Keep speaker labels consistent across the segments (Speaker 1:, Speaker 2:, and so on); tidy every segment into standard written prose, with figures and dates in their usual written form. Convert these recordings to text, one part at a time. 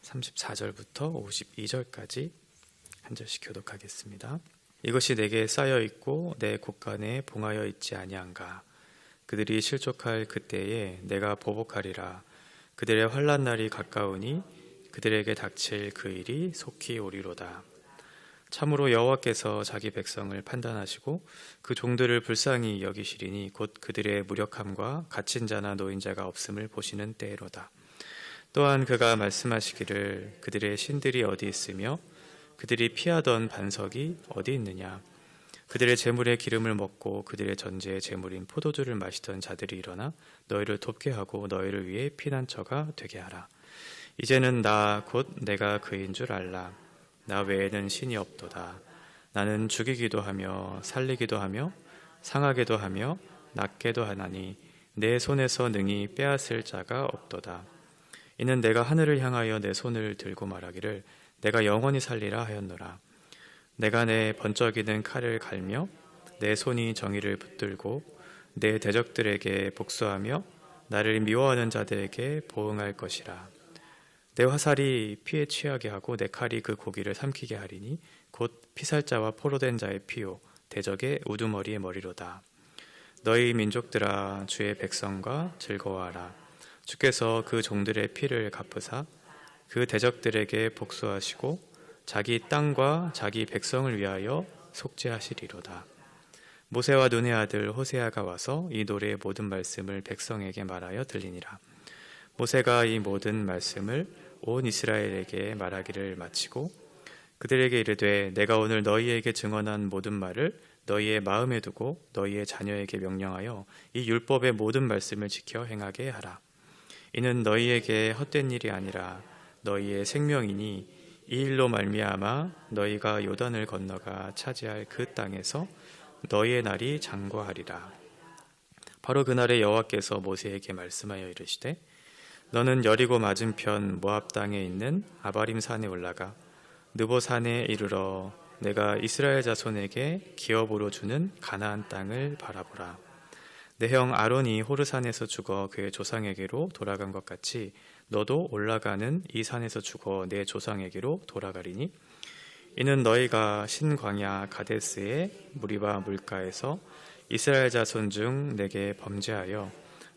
Speaker 1: 34절부터 52절까지 한 절씩 교독하겠습니다. 이것이 내게 쌓여 있고 내 곳간에 봉하여 있지 아니한가. 그들이 실족할 그때에 내가 보복하리라. 그들의 환난 날이 가까우니 그들에게 닥칠 그 일이 속히 오리로다. 참으로 여호와께서 자기 백성을 판단하시고 그 종들을 불쌍히 여기시리니 곧 그들의 무력함과 갇힌 자나 노인자가 없음을 보시는 때로다. 또한 그가 말씀하시기를 그들의 신들이 어디 있으며 그들이 피하던 반석이 어디 있느냐. 그들의 재물의 기름을 먹고 그들의 전제의 재물인 포도주를 마시던 자들이 일어나 너희를 돕게 하고 너희를 위해 피난처가 되게 하라. 이제는 나 곧 내가 그인 줄 알라. 나 외에는 신이 없도다. 나는 죽이기도 하며 살리기도 하며 상하게도 하며 낫게도 하나니 내 손에서 능히 빼앗을 자가 없도다. 이는 내가 하늘을 향하여 내 손을 들고 말하기를 내가 영원히 살리라 하였노라. 내가 내 번쩍이는 칼을 갈며 내 손이 정의를 붙들고 내 대적들에게 복수하며 나를 미워하는 자들에게 보응할 것이라. 내 화살이 피에 취하게 하고 내 칼이 그 고기를 삼키게 하리니 곧 피살자와 포로된 자의 피요 대적의 우두머리의 머리로다. 너희 민족들아 주의 백성과 즐거워하라. 주께서 그 종들의 피를 갚으사 그 대적들에게 복수하시고 자기 땅과 자기 백성을 위하여 속죄하시리로다. 모세와 눈의 아들 호세아가 와서 이 노래의 모든 말씀을 백성에게 말하여 들리니라. 모세가 이 모든 말씀을 온 이스라엘에게 말하기를 마치고 그들에게 이르되 내가 오늘 너희에게 증언한 모든 말을 너희의 마음에 두고 너희의 자녀에게 명령하여 이 율법의 모든 말씀을 지켜 행하게 하라. 이는 너희에게 헛된 일이 아니라 너희의 생명이니 이 일로 말미암아 너희가 요단을 건너가 차지할 그 땅에서 너희의 날이 장구하리라. 바로 그날에 여호와께서 모세에게 말씀하여 이르시되 너는 여리고 맞은편 모압 땅에 있는 아바림 산에 올라가 느보 산에 이르러 내가 이스라엘 자손에게 기업으로 주는 가나안 땅을 바라보라. 내 형 아론이 호르산에서 죽어 그의 조상에게로 돌아간 것 같이 너도 올라가는 이 산에서 죽어 내 조상에게로 돌아가리니 이는 너희가 신광야 가데스의 무리바 물가에서 이스라엘 자손 중 내게 범죄하여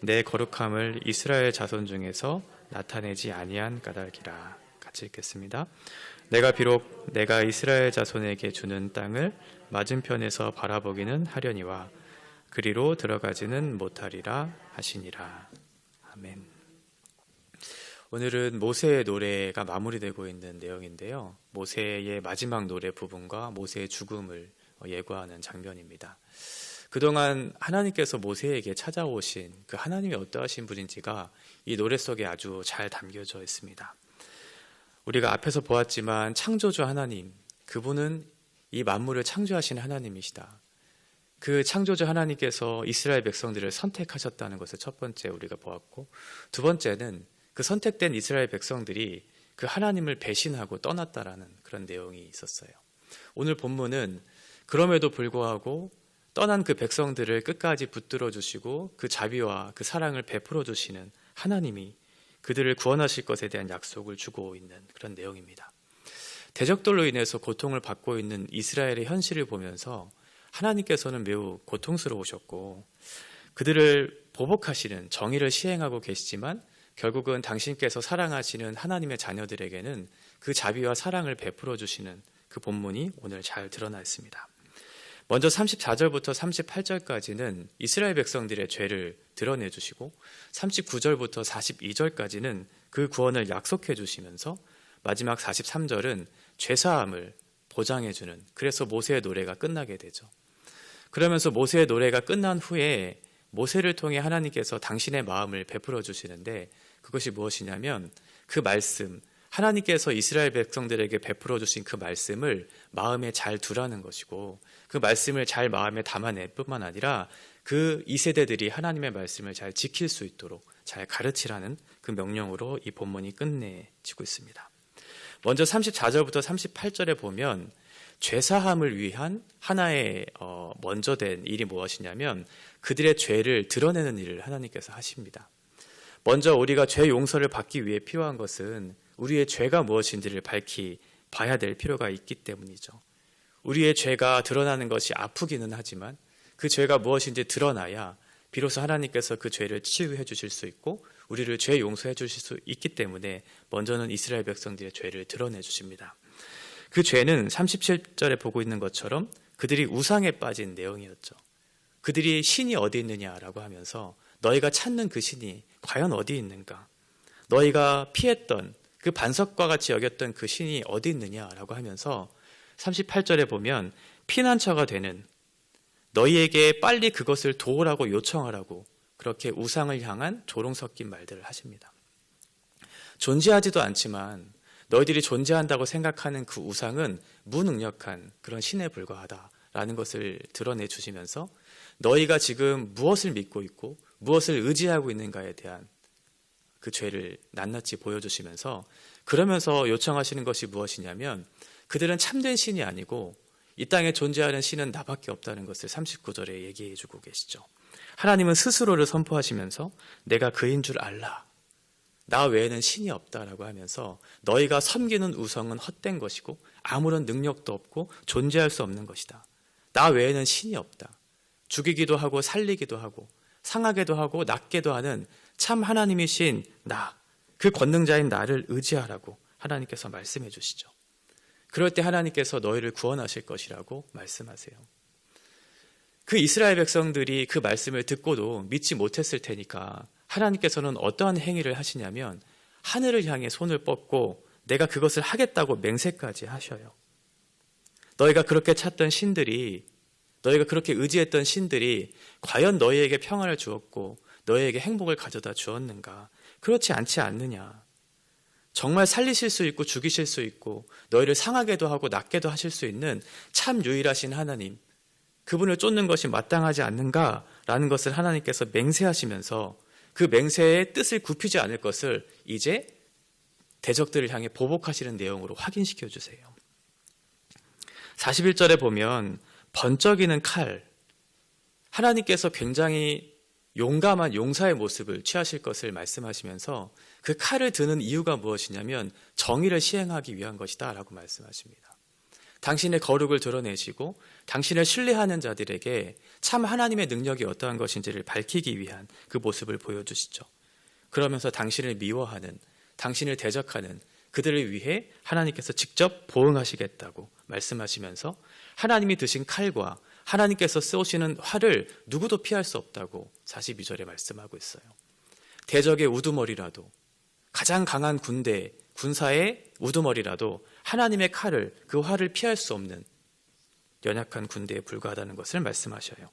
Speaker 1: 내 거룩함을 이스라엘 자손 중에서 나타내지 아니한 까닭이라. 같이 읽겠습니다. 내가 비록 내가 이스라엘 자손에게 주는 땅을 맞은편에서 바라보기는 하려니와 그리로 들어가지는 못하리라 하시니라. 아멘. 오늘은 모세의 노래가 마무리되고 있는 내용인데요. 모세의 마지막 노래 부분과 모세의 죽음을 예고하는 장면입니다. 그동안 하나님께서 모세에게 찾아오신 그 하나님이 어떠하신 분인지가 이 노래 속에 아주 잘 담겨져 있습니다. 우리가 앞에서 보았지만 창조주 하나님, 그분은 이 만물을 창조하신 하나님이시다. 그 창조주 하나님께서 이스라엘 백성들을 선택하셨다는 것을 첫 번째 우리가 보았고, 두 번째는 그 선택된 이스라엘 백성들이 그 하나님을 배신하고 떠났다라는 그런 내용이 있었어요. 오늘 본문은 그럼에도 불구하고 떠난 그 백성들을 끝까지 붙들어 주시고 그 자비와 그 사랑을 베풀어 주시는 하나님이 그들을 구원하실 것에 대한 약속을 주고 있는 그런 내용입니다. 대적들로 인해서 고통을 받고 있는 이스라엘의 현실을 보면서 하나님께서는 매우 고통스러우셨고 그들을 보복하시는 정의를 시행하고 계시지만 결국은 당신께서 사랑하시는 하나님의 자녀들에게는 그 자비와 사랑을 베풀어 주시는 그 본문이 오늘 잘 드러나 있습니다. 먼저 34절부터 38절까지는 이스라엘 백성들의 죄를 드러내 주시고 39절부터 42절까지는 그 구원을 약속해 주시면서 마지막 43절은 죄사함을 보장해 주는, 그래서 모세의 노래가 끝나게 되죠. 그러면서 모세의 노래가 끝난 후에 모세를 통해 하나님께서 당신의 마음을 베풀어 주시는데 그것이 무엇이냐면 그 말씀, 하나님께서 이스라엘 백성들에게 베풀어 주신 그 말씀을 마음에 잘 두라는 것이고 그 말씀을 잘 마음에 담아낼 뿐만 아니라 그 2세대들이 하나님의 말씀을 잘 지킬 수 있도록 잘 가르치라는 그 명령으로 이 본문이 끝내지고 있습니다. 먼저 34절부터 38절에 보면 죄사함을 위한 하나의 먼저 된 일이 무엇이냐면 그들의 죄를 드러내는 일을 하나님께서 하십니다. 먼저 우리가 죄 용서를 받기 위해 필요한 것은 우리의 죄가 무엇인지를 밝히 봐야 될 필요가 있기 때문이죠. 우리의 죄가 드러나는 것이 아프기는 하지만 그 죄가 무엇인지 드러나야 비로소 하나님께서 그 죄를 치유해 주실 수 있고 우리를 죄 용서해 주실 수 있기 때문에 먼저는 이스라엘 백성들의 죄를 드러내 주십니다. 그 죄는 37절에 보고 있는 것처럼 그들이 우상에 빠진 내용이었죠. 그들이 신이 어디 있느냐라고 하면서 너희가 찾는 그 신이 과연 어디 있는가? 너희가 피했던 그 반석과 같이 여겼던 그 신이 어디 있느냐라고 하면서 38절에 보면 피난처가 되는 너희에게 빨리 그것을 도우라고 요청하라고 그렇게 우상을 향한 조롱 섞인 말들을 하십니다. 존재하지도 않지만 너희들이 존재한다고 생각하는 그 우상은 무능력한 그런 신에 불과하다라는 것을 드러내 주시면서 너희가 지금 무엇을 믿고 있고 무엇을 의지하고 있는가에 대한 그 죄를 낱낱이 보여주시면서 그러면서 요청하시는 것이 무엇이냐면 그들은 참된 신이 아니고 이 땅에 존재하는 신은 나밖에 없다는 것을 39절에 얘기해 주고 계시죠. 하나님은 스스로를 선포하시면서 내가 그인 줄 알라. 나 외에는 신이 없다라고 하면서 너희가 섬기는 우상은 헛된 것이고 아무런 능력도 없고 존재할 수 없는 것이다. 나 외에는 신이 없다. 죽이기도 하고 살리기도 하고 상하게도 하고 낫게도 하는 참 하나님이신 나, 그 권능자인 나를 의지하라고 하나님께서 말씀해 주시죠. 그럴 때 하나님께서 너희를 구원하실 것이라고 말씀하세요. 그 이스라엘 백성들이 그 말씀을 듣고도 믿지 못했을 테니까 하나님께서는 어떠한 행위를 하시냐면 하늘을 향해 손을 뻗고 내가 그것을 하겠다고 맹세까지 하셔요. 너희가 그렇게 찾던 신들이, 너희가 그렇게 의지했던 신들이 과연 너희에게 평안을 주었고 너희에게 행복을 가져다 주었는가? 그렇지 않지 않느냐? 정말 살리실 수 있고 죽이실 수 있고 너희를 상하게도 하고 낫게도 하실 수 있는 참 유일하신 하나님, 그분을 쫓는 것이 마땅하지 않는가라는 것을 하나님께서 맹세하시면서 그 맹세의 뜻을 굽히지 않을 것을 이제 대적들을 향해 보복하시는 내용으로 확인시켜 주세요. 41절에 보면 번쩍이는 칼, 하나님께서 굉장히 용감한 용사의 모습을 취하실 것을 말씀하시면서 그 칼을 드는 이유가 무엇이냐면 정의를 시행하기 위한 것이다 라고 말씀하십니다. 당신의 거룩을 드러내시고 당신을 신뢰하는 자들에게 참 하나님의 능력이 어떠한 것인지를 밝히기 위한 그 모습을 보여주시죠. 그러면서 당신을 미워하는, 당신을 대적하는 그들을 위해 하나님께서 직접 보응하시겠다고 말씀하시면서 하나님이 드신 칼과 하나님께서 쏘시는 활을 누구도 피할 수 없다고 42절에 말씀하고 있어요. 대적의 우두머리라도, 가장 강한 군사의 우두머리라도 하나님의 칼을, 그 활을 피할 수 없는 연약한 군대에 불과하다는 것을 말씀하셔요.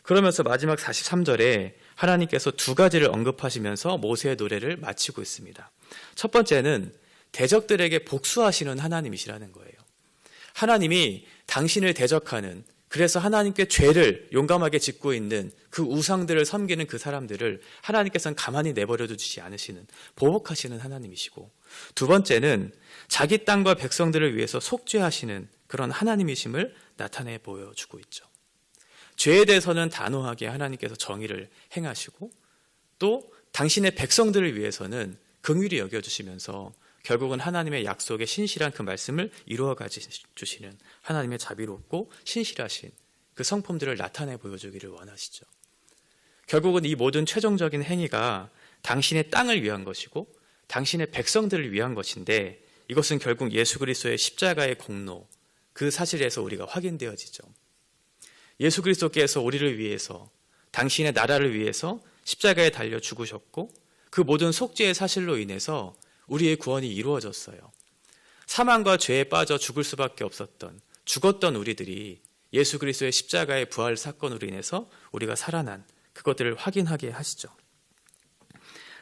Speaker 1: 그러면서 마지막 43절에 하나님께서 두 가지를 언급하시면서 모세의 노래를 마치고 있습니다. 첫 번째는 대적들에게 복수하시는 하나님이시라는 거예요. 하나님이 당신을 대적하는, 그래서 하나님께 죄를 용감하게 짓고 있는 그 우상들을 섬기는 그 사람들을 하나님께서는 가만히 내버려 두지 않으시는, 보복하시는 하나님이시고, 두 번째는 자기 땅과 백성들을 위해서 속죄하시는 그런 하나님이심을 나타내 보여주고 있죠. 죄에 대해서는 단호하게 하나님께서 정의를 행하시고 또 당신의 백성들을 위해서는 긍휼히 여겨주시면서 결국은 하나님의 약속의 신실한 그 말씀을 이루어 가주시는 하나님의 자비롭고 신실하신 그 성품들을 나타내 보여주기를 원하시죠. 결국은 이 모든 최종적인 행위가 당신의 땅을 위한 것이고 당신의 백성들을 위한 것인데 이것은 결국 예수 그리스도의 십자가의 공로, 그 사실에서 우리가 확인되어지죠. 예수 그리스도께서 우리를 위해서, 당신의 나라를 위해서 십자가에 달려 죽으셨고 그 모든 속죄의 사실로 인해서 우리의 구원이 이루어졌어요. 사망과 죄에 빠져 죽을 수밖에 없었던, 죽었던 우리들이 예수 그리스도의 십자가의 부활 사건으로 인해서 우리가 살아난 그것들을 확인하게 하시죠.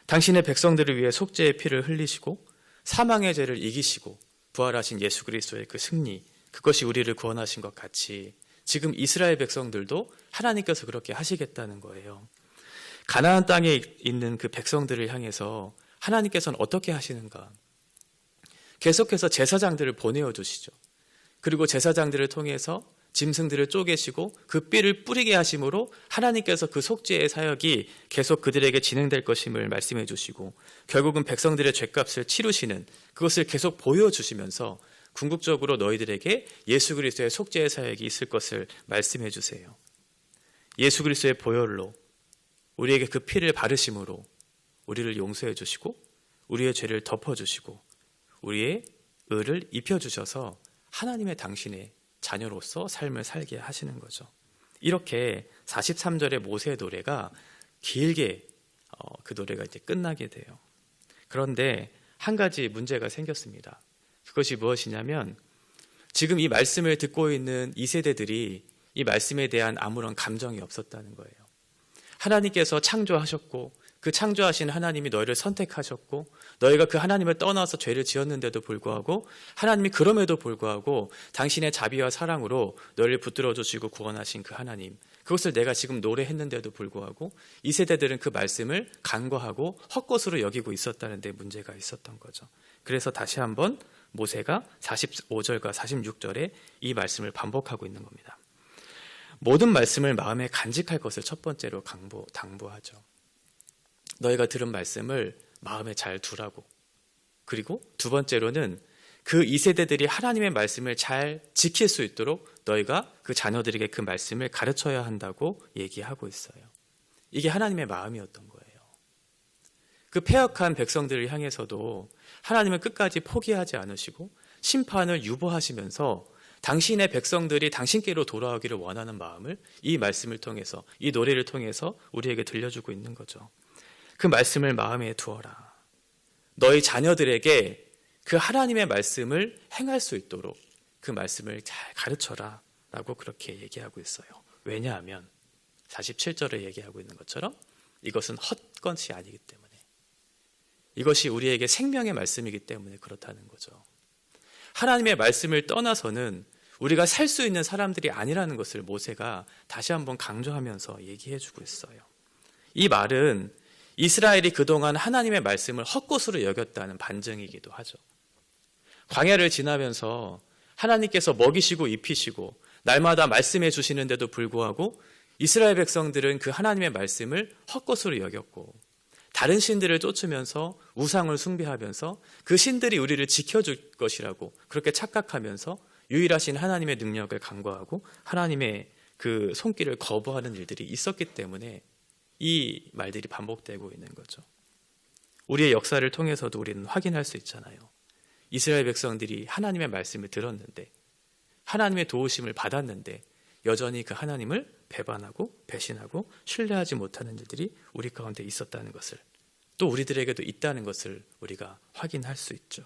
Speaker 1: 당신의 백성들을 위해 속죄의 피를 흘리시고 사망의 죄를 이기시고 부활하신 예수 그리스도의 그 승리, 그것이 우리를 구원하신 것 같이 지금 이스라엘 백성들도 하나님께서 그렇게 하시겠다는 거예요. 가나안 땅에 있는 그 백성들을 향해서 하나님께서는 어떻게 하시는가? 계속해서 제사장들을 보내어 주시죠. 그리고 제사장들을 통해서 짐승들을 쪼개시고 그 삐를 뿌리게 하심으로 하나님께서 그 속죄의 사역이 계속 그들에게 진행될 것임을 말씀해 주시고, 결국은 백성들의 죄값을 치르시는 그것을 계속 보여주시면서 궁극적으로 너희들에게 예수 그리스도의 속죄의 사역이 있을 것을 말씀해 주세요. 예수 그리스도의 보혈로 우리에게 그 피를 바르심으로 우리를 용서해 주시고 우리의 죄를 덮어주시고 우리의 의를 입혀주셔서 하나님의 당신의 자녀로서 삶을 살게 하시는 거죠. 이렇게 43절의 모세의 노래가 길게 그 노래가 이제 끝나게 돼요. 그런데 한 가지 문제가 생겼습니다. 그것이 무엇이냐면, 지금 이 말씀을 듣고 있는 이 세대들이 이 말씀에 대한 아무런 감정이 없었다는 거예요. 하나님께서 창조하셨고 그 창조하신 하나님이 너희를 선택하셨고 너희가 그 하나님을 떠나서 죄를 지었는데도 불구하고 하나님이 그럼에도 불구하고 당신의 자비와 사랑으로 너희를 붙들어 주시고 구원하신 그 하나님, 그것을 내가 지금 노래했는데도 불구하고 이 세대들은 그 말씀을 간과하고 헛것으로 여기고 있었다는 데 문제가 있었던 거죠. 그래서 다시 한번 모세가 45절과 46절에 이 말씀을 반복하고 있는 겁니다. 모든 말씀을 마음에 간직할 것을 첫 번째로 당부하죠. 너희가 들은 말씀을 마음에 잘 두라고. 그리고 두 번째로는 그 2세대들이 하나님의 말씀을 잘 지킬 수 있도록 너희가 그 자녀들에게 그 말씀을 가르쳐야 한다고 얘기하고 있어요. 이게 하나님의 마음이었던 거예요. 그 패역한 백성들을 향해서도 하나님은 끝까지 포기하지 않으시고 심판을 유보하시면서 당신의 백성들이 당신께로 돌아오기를 원하는 마음을 이 말씀을 통해서, 이 노래를 통해서 우리에게 들려주고 있는 거죠. 그 말씀을 마음에 두어라. 너희 자녀들에게 그 하나님의 말씀을 행할 수 있도록 그 말씀을 잘 가르쳐라 라고 그렇게 얘기하고 있어요. 왜냐하면 47절에 얘기하고 있는 것처럼 이것은 헛것이 아니기 때문에, 이것이 우리에게 생명의 말씀이기 때문에 그렇다는 거죠. 하나님의 말씀을 떠나서는 우리가 살 수 있는 사람들이 아니라는 것을 모세가 다시 한번 강조하면서 얘기해주고 있어요. 이 말은 이스라엘이 그동안 하나님의 말씀을 헛것으로 여겼다는 반증이기도 하죠. 광야를 지나면서 하나님께서 먹이시고 입히시고 날마다 말씀해 주시는데도 불구하고 이스라엘 백성들은 그 하나님의 말씀을 헛것으로 여겼고 다른 신들을 쫓으면서 우상을 숭배하면서 그 신들이 우리를 지켜줄 것이라고 그렇게 착각하면서 유일하신 하나님의 능력을 간과하고 하나님의 그 손길을 거부하는 일들이 있었기 때문에 이 말들이 반복되고 있는 거죠. 우리의 역사를 통해서도 우리는 확인할 수 있잖아요. 이스라엘 백성들이 하나님의 말씀을 들었는데, 하나님의 도우심을 받았는데 여전히 그 하나님을 배반하고 배신하고 신뢰하지 못하는 일들이 우리 가운데 있었다는 것을, 또 우리들에게도 있다는 것을 우리가 확인할 수 있죠.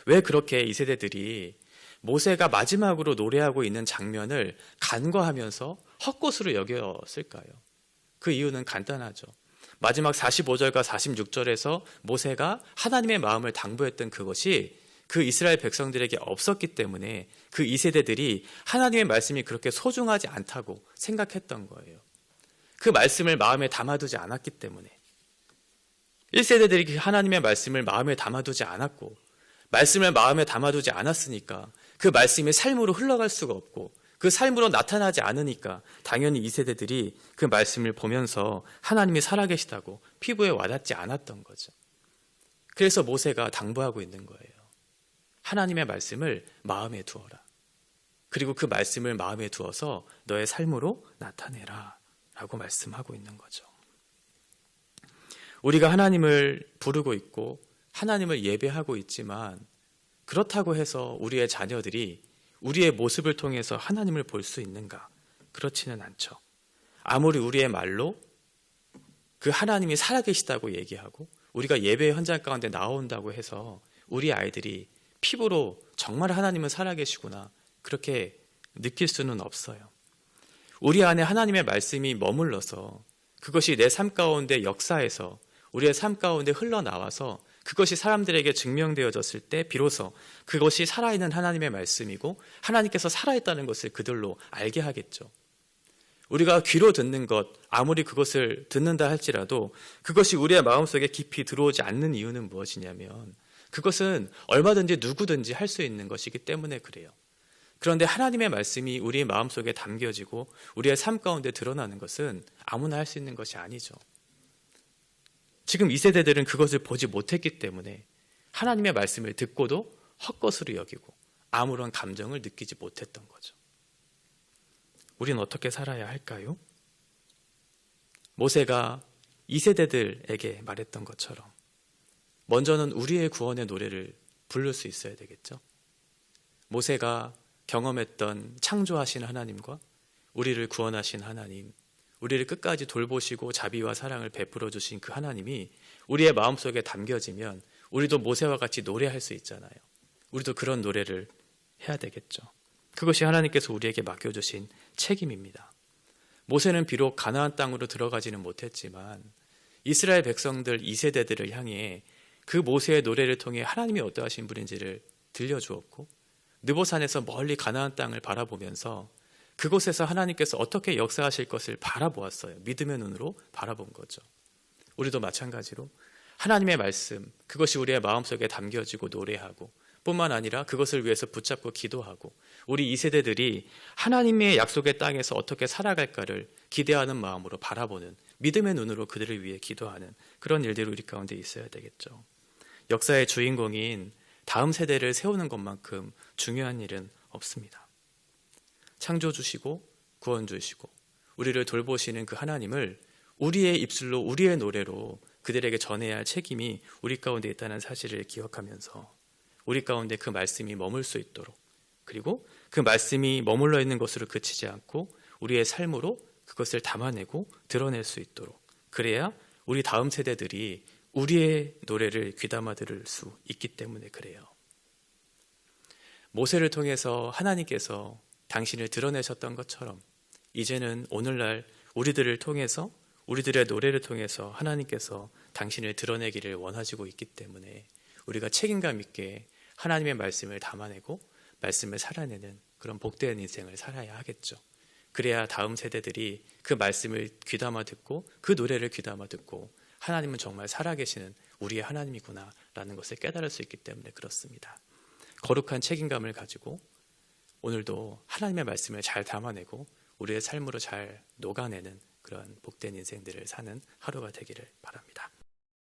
Speaker 1: 왜 그렇게 이 세대들이 모세가 마지막으로 노래하고 있는 장면을 간과하면서 헛것으로 여겼을까요? 그 이유는 간단하죠. 마지막 45절과 46절에서 모세가 하나님의 마음을 당부했던 그것이 그 이스라엘 백성들에게 없었기 때문에 그 2세대들이 하나님의 말씀이 그렇게 소중하지 않다고 생각했던 거예요. 그 말씀을 마음에 담아두지 않았기 때문에. 1세대들이 하나님의 말씀을 마음에 담아두지 않았고 말씀을 마음에 담아두지 않았으니까 그 말씀이 삶으로 흘러갈 수가 없고 그 삶으로 나타나지 않으니까 당연히 2세대들이 그 말씀을 보면서 하나님이 살아계시다고 피부에 와닿지 않았던 거죠. 그래서 모세가 당부하고 있는 거예요. 하나님의 말씀을 마음에 두어라. 그리고 그 말씀을 마음에 두어서 너의 삶으로 나타내라 라고 말씀하고 있는 거죠. 우리가 하나님을 부르고 있고 하나님을 예배하고 있지만 그렇다고 해서 우리의 자녀들이 우리의 모습을 통해서 하나님을 볼 수 있는가? 그렇지는 않죠. 아무리 우리의 말로 그 하나님이 살아계시다고 얘기하고 우리가 예배 현장 가운데 나온다고 해서 우리 아이들이 피부로 정말 하나님은 살아계시구나 그렇게 느낄 수는 없어요. 우리 안에 하나님의 말씀이 머물러서 그것이 내 삶 가운데 역사에서 우리의 삶 가운데 흘러나와서 그것이 사람들에게 증명되어졌을 때 비로소 그것이 살아있는 하나님의 말씀이고 하나님께서 살아있다는 것을 그들로 알게 하겠죠. 우리가 귀로 듣는 것, 아무리 그것을 듣는다 할지라도 그것이 우리의 마음속에 깊이 들어오지 않는 이유는 무엇이냐면 그것은 얼마든지 누구든지 할 수 있는 것이기 때문에 그래요. 그런데 하나님의 말씀이 우리의 마음속에 담겨지고 우리의 삶 가운데 드러나는 것은 아무나 할 수 있는 것이 아니죠. 지금 이 세대들은 그것을 보지 못했기 때문에 하나님의 말씀을 듣고도 헛것으로 여기고 아무런 감정을 느끼지 못했던 거죠. 우리는 어떻게 살아야 할까요? 모세가 이 세대들에게 말했던 것처럼 먼저는 우리의 구원의 노래를 부를 수 있어야 되겠죠. 모세가 경험했던 창조하신 하나님과 우리를 구원하신 하나님, 우리를 끝까지 돌보시고 자비와 사랑을 베풀어 주신 그 하나님이 우리의 마음속에 담겨지면 우리도 모세와 같이 노래할 수 있잖아요. 우리도 그런 노래를 해야 되겠죠. 그것이 하나님께서 우리에게 맡겨주신 책임입니다. 모세는 비록 가나안 땅으로 들어가지는 못했지만 이스라엘 백성들 2세대들을 향해 그 모세의 노래를 통해 하나님이 어떠하신 분인지를 들려주었고 느보산에서 멀리 가나안 땅을 바라보면서 그곳에서 하나님께서 어떻게 역사하실 것을 바라보았어요. 믿음의 눈으로 바라본 거죠. 우리도 마찬가지로 하나님의 말씀, 그것이 우리의 마음속에 담겨지고 노래하고 뿐만 아니라 그것을 위해서 붙잡고 기도하고 우리 2세대들이 하나님의 약속의 땅에서 어떻게 살아갈까를 기대하는 마음으로 바라보는 믿음의 눈으로 그들을 위해 기도하는 그런 일들이 우리 가운데 있어야 되겠죠. 역사의 주인공인 다음 세대를 세우는 것만큼 중요한 일은 없습니다. 창조 주시고 구원 주시고 우리를 돌보시는 그 하나님을 우리의 입술로 우리의 노래로 그들에게 전해야 할 책임이 우리 가운데 있다는 사실을 기억하면서 우리 가운데 그 말씀이 머물 수 있도록 그리고 그 말씀이 머물러 있는 것으로 그치지 않고 우리의 삶으로 그것을 담아내고 드러낼 수 있도록 그래야 우리 다음 세대들이 우리의 노래를 귀담아 들을 수 있기 때문에 그래요. 모세를 통해서 하나님께서 당신을 드러내셨던 것처럼 이제는 오늘날 우리들을 통해서 우리들의 노래를 통해서 하나님께서 당신을 드러내기를 원하시고 있기 때문에 우리가 책임감 있게 하나님의 말씀을 담아내고 말씀을 살아내는 그런 복된 인생을 살아야 하겠죠. 그래야 다음 세대들이 그 말씀을 귀담아 듣고 그 노래를 귀담아 듣고 하나님은 정말 살아계시는 우리의 하나님이구나 라는 것을 깨달을 수 있기 때문에 그렇습니다. 거룩한 책임감을 가지고 오늘도 하나님의 말씀을 잘 담아내고 우리의 삶으로 잘 녹아내는 그런 복된 인생들을 사는 하루가 되기를 바랍니다.